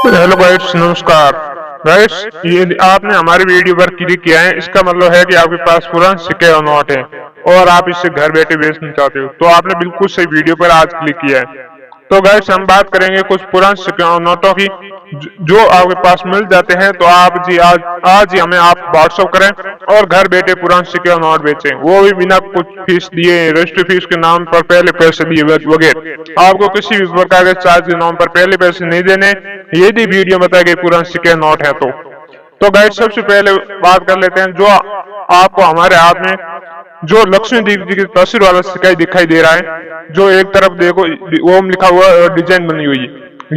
Hello guides, नमस्कार guides. ये आपने हमारी वीडियो पर क्लिक किया है, इसका मतलब है कि आपके पास पुराने सिक्के और नोट है और आप इससे घर बैठे बेचना चाहते हो। तो आपने बिल्कुल सही वीडियो पर आज क्लिक किया है। तो गाइड्स, हम बात करेंगे कुछ पुराने सिक्के और नोटों की जो आपके पास मिल जाते हैं। तो आप जी आज ही हमें आप व्हाट्सअप करें और घर बैठे पुराने सिक्के और नोट बेचें, वो भी बिना कुछ फीस दिए, रजिस्ट्री फीस के नाम पर पहले पैसे दिए वगैरह। आपको किसी भी प्रकार के चार्ज के नाम पर पहले पैसे नहीं देने। यदि वीडियो बताए गए पुराने सिक्के नोट है तो गाइड, सबसे पहले बात कर लेते हैं। जो आपको हमारे हाथ में जो लक्ष्मी देवी जी की तस्वीर वाला सिक्का दिखाई दे रहा है, जो एक तरफ देखो ओम लिखा हुआ और डिजाइन बनी हुई है,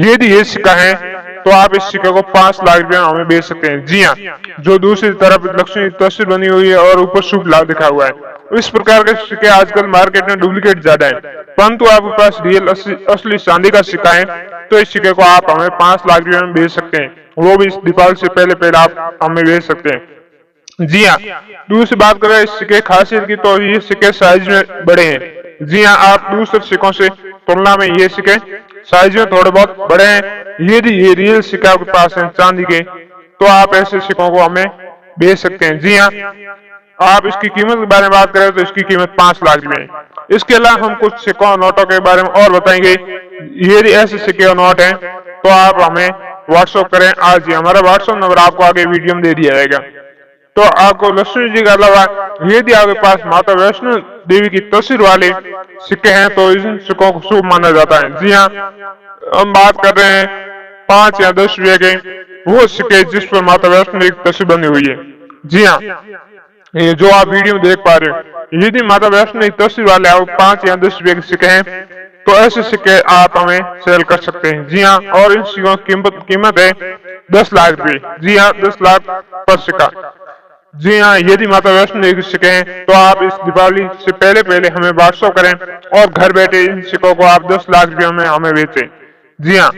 यदि ये सिक्का है तो आप इस सिक्के को 5 लाख रुपए हमें बेच सकते हैं। जी हाँ, जो दूसरी तरफ लक्ष्मी तस्वीर बनी हुई है और ऊपर शुभ लाभ लिखा हुआ है। इस प्रकार के सिक्के आजकल मार्केट में डुप्लीकेट ज्यादा है, परंतु आपके पास रियल असली चांदी का सिक्का है तो इस सिक्के को आप हमें 5 लाख रुपए में बेच सकते हैं, वो भी इस दीपावली से पहले आप हमें बेच सकते हैं। जी हाँ, दूसरी बात करें इस सिक्के खासियत की, तो ये सिक्के साइज में बड़े हैं। जी हाँ, आप दूसरे सिक्कों से तुलना में ये सिक्के साइज में थोड़े बहुत बड़े हैं। यदि ये रियल सिक्का आपके पास है चांदी के, तो आप ऐसे सिक्कों को हमें बेच सकते हैं। जी हाँ, आप इसकी कीमत के बारे में बात करें तो इसकी कीमत 5 लाख रुपए है। इसके अलावा हम कुछ सिक्कों और नोटों के बारे में और बताएंगे। यदि ऐसे सिक्के और नोट हैं तो आप हमें व्हाट्सएप करें आज ही। हमारा व्हाट्सएप नंबर आपको आगे वीडियो में दे दिया जाएगा। तो आपको लक्ष्मी जी के अलावा यदि आपके पास माता वैष्णो देवी की तस्वीर वाले सिक्के हैं तो इन सिक्कों को शुभ माना जाता है। जी हाँ, हम बात कर रहे हैं 5 या 10 रुपए के वो सिक्के जिस पर माता वैष्णो देवी की तस्वीर बनी हुई है। जी हाँ, ये जो आप वीडियो में देख पा रहे हो, यदि माता वैष्णो की तस्वीर वाले आप 5 या 10 रुपए के सिक्के हैं तो ऐसे सिक्के आप हमें सेल कर सकते हैं। जी हाँ, और इन सिक्कों की कीमत है 10 लाख रुपए। जी हाँ, 10 लाख पर सिक्का। जी हाँ, यदि माता वैष्णो देवी के सिक्के हैं तो आप इस दीपावली से पहले हमें व्हाट्सएप करें और घर बैठे इन सिक्कों को आप 10 लाख रुपए में हमें बेचें। जी हाँ,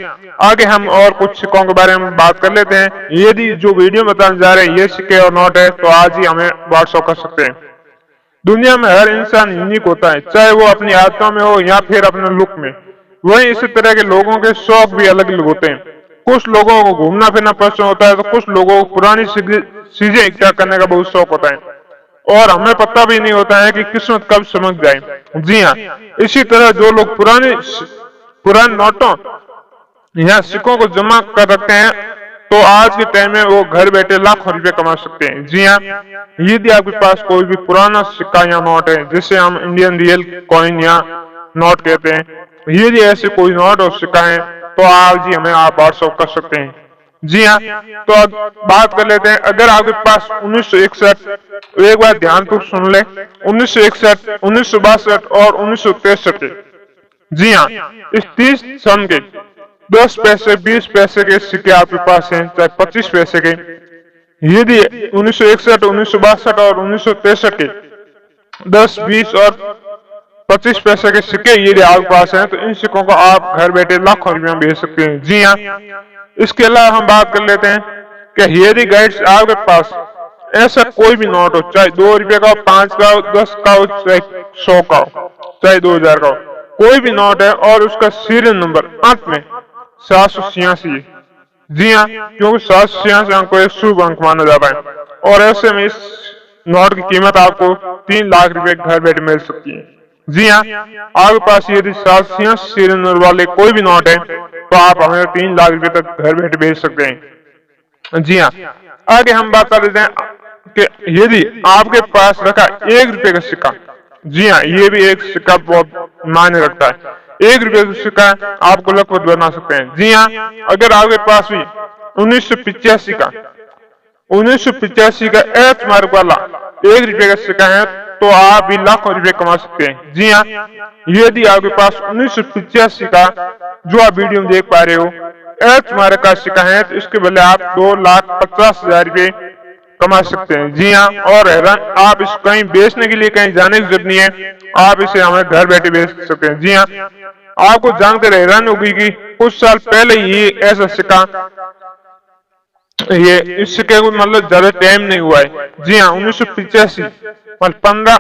आगे हम और कुछ सिक्कों के बारे में बात कर लेते हैं। यदि जो वीडियो बताने जा रहे हैं ये सिक्के और नोट है तो आज ही हमें व्हाट्सएप कर सकते हैं। दुनिया में हर इंसान यूनिक होता है, चाहे वो अपनी आदतों में हो या फिर अपने लुक में। वहीं इसी तरह के लोगों के शौक भी अलग अलग होते हैं। कुछ लोगों को घूमना फिरना पसंद होता है तो कुछ लोगों को पुरानी चीजें इकट्ठा करने का बहुत शौक होता है और हमें पता भी नहीं होता है कि किस्मत कब चमक जाए। जी हाँ, इसी तरह जो लोग पुराने नोटों या सिक्कों को जमा कर रखते हैं तो आज के टाइम में वो घर बैठे लाखों रुपए कमा सकते हैं। जी हाँ, यदि आपके पास कोई भी पुराना सिक्का या नोट है जिसे हम इंडियन रियल कॉइन या नोट कहते हैं, यदि ऐसे कोई नोट और सिक्का है तो आज ही हमें आप व्हाट्सएप कर सकते हैं। जी हाँ, तो अब बात कर लेते हैं। अगर आपके पास 1961, एक बार ध्यान तो सुन ले, 1961, 1962 और 1963 के, जी हाँ, इस 30 सन के 10 पैसे, 20 पैसे के सिक्के आपके पास हैं, चाहे 25 पैसे के। यदि 1961, 1962 और 1963 के 10, 20 और 25 पैसे के सिक्के यदि आपके पास हैं तो इन सिक्कों को आप घर बैठे लाखों रुपए में बेच सकते हैं। जी हाँ, इसके अलावा हम बात कर लेते हैं कि यदि गाइड्स आपके पास ऐसा कोई भी नोट हो, चाहे 2 रुपए का हो, 5 का हो, 10 का हो, चाहे 100 का हो, चाहे 2000 का हो, कोई भी नोट है और उसका सीरियल नंबर अंत में 786 है। जी हाँ, क्योंकि 786 अंक को एक शुभ अंक माना जाता है और ऐसे में इस नोट की कीमत आपको 3 लाख रुपए घर बैठे मिल सकती है। जी हाँ, आपके पास यदि 786 सीरियल नंबर वाले कोई भी नोट है तो आप हमें 3 लाख रुपए तक घर बैठे भेज सकते हैं। जी हाँ, आगे हम बात कर लेते हैं कि यदि आपके पास रखा 1 रुपए का सिक्का, जी हाँ, ये भी एक सिक्का बहुत मायने रखता है। 1 रुपए का सिक्का आपको लखपति बना सकते हैं। जी हाँ, अगर आपके पास भी 1985 का एच मार्क वाला 1 रुपए का सिक्का है तो आप भी लाखों रुपए कमा सकते हैं। जी हाँ, यदि आपके पास 1985 का जो आप वीडियो में देख पा रहे हो एच मार्क का सिक्का है तो इसके बदले आप 2,50,000 रुपए कमा सकते हैं। जी हाँ, और आप इस कहीं बेचने के लिए कहीं जाने की जरूरत नहीं है, आप इसे हमें घर बैठे बेच सकते हैं। जी हाँ, आपको जानकर हैरान होगी कि कुछ साल पहले ही ऐसा सिक्का, ये इस सिक्के को मतलब ज्यादा टाइम नहीं हुआ है। जी हाँ, 1985 मतलब 15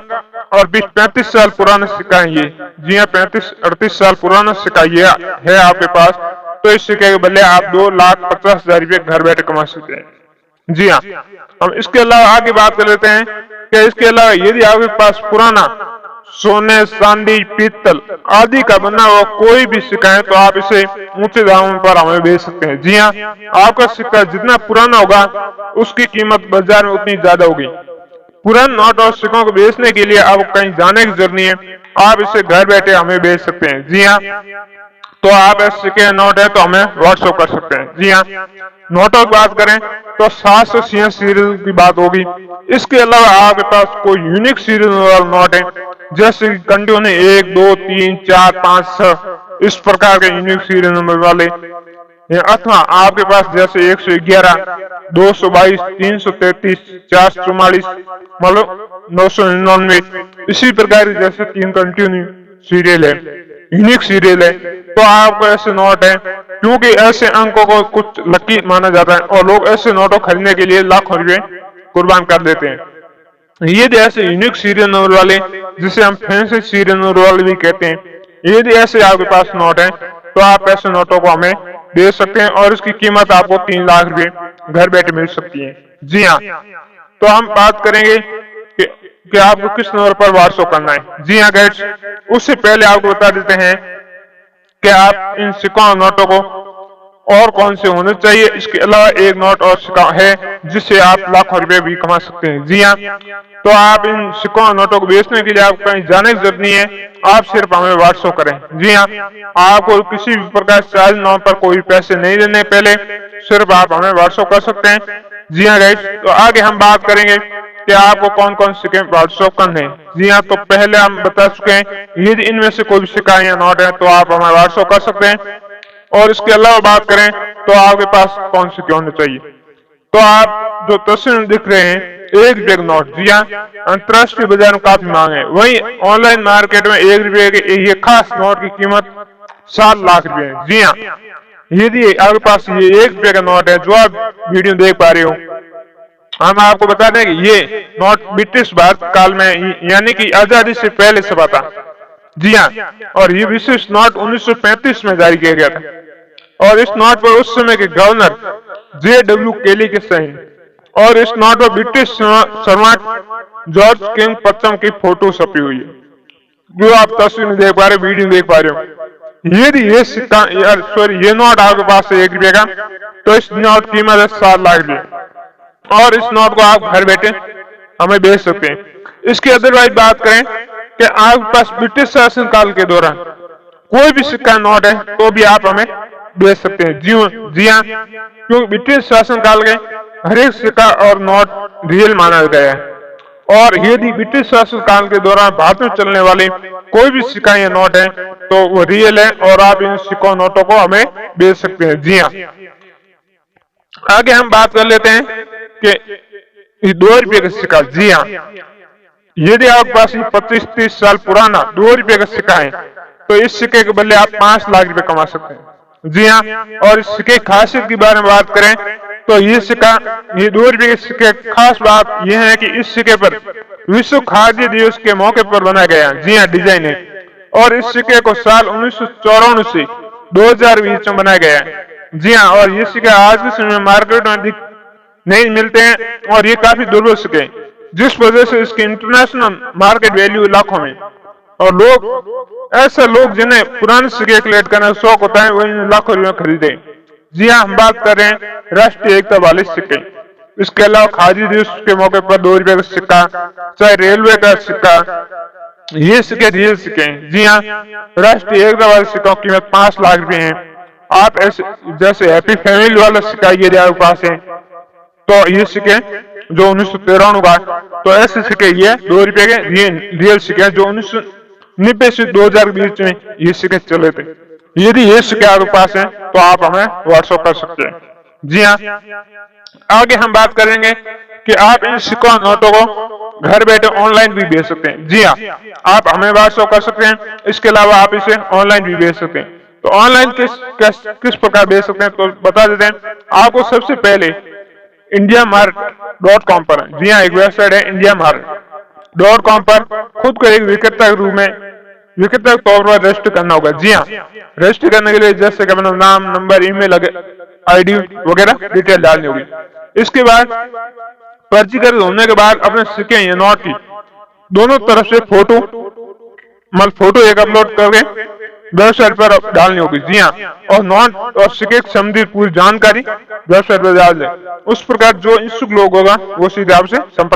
और 20, 35 साल पुराना सिक्का है ये। जी हाँ, 35-38 साल पुराना सिक्का ये है आपके पास। तो इस सिक्के के बदले आप 2,50,000 रुपये घर बैठे कमा सकते हैं। जी हाँ, हम इसके अलावा आगे बात कर लेते हैं कि इसके अलावा यदि आपके पास पुराना सोने, चांदी, पीतल आदि का बना हुआ कोई भी सिक्का है तो आप इसे ऊंचे दामों पर हमें बेच सकते हैं। जी हाँ, आपका सिक्का जितना पुराना होगा उसकी कीमत बाजार में उतनी ज्यादा होगी। पुराने नोट और सिक्कों को बेचने के लिए आपको कहीं जाने की जरूरत नहीं है, आप इसे घर बैठे हमें बेच सकते हैं। जी हाँ, तो आप ऐसे सिक्के नोट है तो हमें व्हाट्सएप कर सकते हैं। जी हाँ, नोटों की बात करें तो 700 सीरियल की बात होगी। इसके अलावा आपके पास कोई यूनिक सीरियल वाला नोट है, जैसे कंटिन्यू 1, 2, 3, 4, 5, 6 इस प्रकार के यूनिक सीरियल नंबर वाले, अथवा आपके पास जैसे 111, 222, 333, 444 मतलब 999 इसी प्रकार जैसे 3 कंटिन्यू सीरियल है, यूनिक सीरियल है, तो आपको ऐसे नोट है, क्योंकि ऐसे अंकों को कुछ लकी माना जाता है और लोग ऐसे नोटों खरीदने के लिए लाखों रुपए कुर्बान कर देते हैं। ये ऐसे यूनिक सीरियल नंबर वाले, जिसे हम फैंसी सीरियल नंबर वाले भी कहते हैं, यदि ऐसे आपके पास नोट है तो आप ऐसे नोटों को हमें दे सकते हैं और इसकी कीमत आपको 3 लाख रुपए घर बैठे मिल सकती है। जी हाँ, तो हम बात करेंगे कि आपको किस नंबर पर व्हाट्सएप करना है। जी हाँ गाइड्स, उससे पहले आपको बता देते हैं कि आप इन सिक्कों और नोटों को और कौन से होने चाहिए। इसके अलावा एक नोट और सिक्का है जिससे आप लाखों रुपए भी कमा सकते हैं। जी हाँ, तो आप इन सिक्कों और नोटों को बेचने के लिए आपको कहीं जाने की जरूरत नहीं है, आप सिर्फ हमें व्हाट्सएप करें। जी हाँ, आपको किसी भी प्रकार चार्ज नाम पर कोई पैसे नहीं देने, पहले सिर्फ आप हमें व्हाट्सएप कर सकते हैं। जी हाँ गाइस, तो आगे हम बात करेंगे कि आपको कौन कौन सिक्के व्हाट्सएप करने हैं। जी हाँ, तो पहले हम बता चुके हैं, यदि इनमें से कोई भी सिक्का या नोट है तो आप हमें व्हाट्सएप कर सकते हैं। और इसके अलावा बात करें तो आपके पास कौन से क्यों होने चाहिए, तो आप जो तस्वीर में दिख रहे हैं 1 रुपये का नोट, जी हाँ, अंतरराष्ट्रीय बाजार में काफी मांग है। वहीं ऑनलाइन मार्केट में 1 रुपये के ये खास नोट की कीमत 7 लाख रुपए है। जी हाँ, यदि आपके पास ये 1 रुपये का नोट है जो आप वीडियो देख पा रहे हो, हम आपको बता दें कि ये नोट ब्रिटिश भारत काल में यानी कि आजादी से पहले छपा था। जी हाँ, और ये विशेष नोट 1935 में जारी किया गया था और इस नोट पर उस समय के गवर्नर JW केली के साइन, और इस नोट पर ब्रिटिश सम्राट जॉर्ज किंग प्रथम की फोटो छपी हुई है, जो आप तस्वीर में देख पा रहे, वीडियो देख पा रहे हो। यदि ये सिक्का ये नोट आपके पास है 1 रुपये का, तो इस नोट की कीमत है 7 लाख रुपए और इस नोट को आप घर बैठे हमें बेच सकते हैं। इसकी अदरवाइज बात करें कि आपके पास ब्रिटिश शासन काल के दौरान कोई भी सिक्का नोट है तो भी आप हमें बेच सकते हैं। जी हाँ, क्योंकि ब्रिटिश शासन काल के हर एक सिक्का और नोट रियल माना गया है, और यदि ब्रिटिश शासन काल के दौरान भारत में चलने वाले कोई भी सिक्का या नोट है तो वो रियल है और आप इन सिक्कों नोटों को हमें बेच सकते हैं। जी हाँ, आगे हम बात कर लेते हैं कि 2 रुपये का सिक्का। जी हाँ, यदि आपके पास 25-30 साल पुराना 2 रुपये का सिक्का है तो इस सिक्के के बदले आप 5 लाख रुपए कमा सकते हैं। जी हाँ, और इस सिक्के की खासियत के बारे में बात करें तो ये 2 रुपये के सिक्के की खास बात यह है कि इस सिक्के पर विश्व खाद्य दिवस के मौके पर बनाया गया है। जी हाँ, डिजाइन है, और इस सिक्के को साल 1954 से 2020 में बनाया गया है। जी हाँ, और ये सिक्के आज के समय में मार्केट में नहीं मिलते हैं और ये काफी दुर्लभ सिक्के, जिस वजह से इसकी इंटरनेशनल मार्केट वैल्यू लाखों में, और लोग जिन्हें पुराने सिक्के कलेक्ट करने का शौक होता है वो इन लाखों रुपए खरीदे। जी हाँ, हम बात कर रहे हैं राष्ट्रीय एकता वाले सिक्के। इसके अलावा खादी दिवस के मौके पर 2 रुपये का सिक्का, चाहे रेलवे का सिक्का, ये सिक्के रियल सिक्के हैं। जी हाँ, राष्ट्रीय एकता वाले सिक्कों की कीमत 5 लाख रुपए है। आप ऐसे जैसे हैप्पी फैमिली वाला सिक्का यदि आपके पास है तो ये सिक्के जो 1993 का, तो ऐसे सिक्के ये 2 रुपये के रियल सिक्के जो 1990 से 2000 के बीच में ये सिक्के चले थे। यदि ये सिक्के आपके पास है तो आप हमें व्हाट्सएप कर सकते हैं। जी हाँ, आगे हम बात करेंगे कि आप इन सिक्कों नोटों को घर बैठे ऑनलाइन भी भेज सकते हैं। जी हाँ, आप हमें व्हाट्सएप कर सकते हैं, इसके अलावा आप इसे ऑनलाइन भी भेज सकते हैं। तो ऑनलाइन किस प्रकार भेज सकते हैं तो बता देते हैं आपको। सबसे पहले indiamark.com पर, जी हाँ, एक वेबसाइट है indiamark.com पर खुद को एक विक्रेता के रूप में व्यक्तिगत तौर पर रजिस्टर करना होगा। जी हाँ, रजिस्टर करने के लिए जैसे कि अपना नाम, नंबर, ईमेल, आईडी वगैरह डिटेल डालनी होगी। इसके बाद पंजीकृत होने के बाद अपने सिक्के या नोट की दोनों तरफ से फोटो फोटो एक अपलोड करके वेबसाइट पर डालनी होगी। जी हाँ, और नोट और सिक्के संबंधित पूरी जानकारी वेबसाइट पर डाल दें। उस प्रकार जो इच्छुक लोग होगा वो सीधे आपसे संपर्क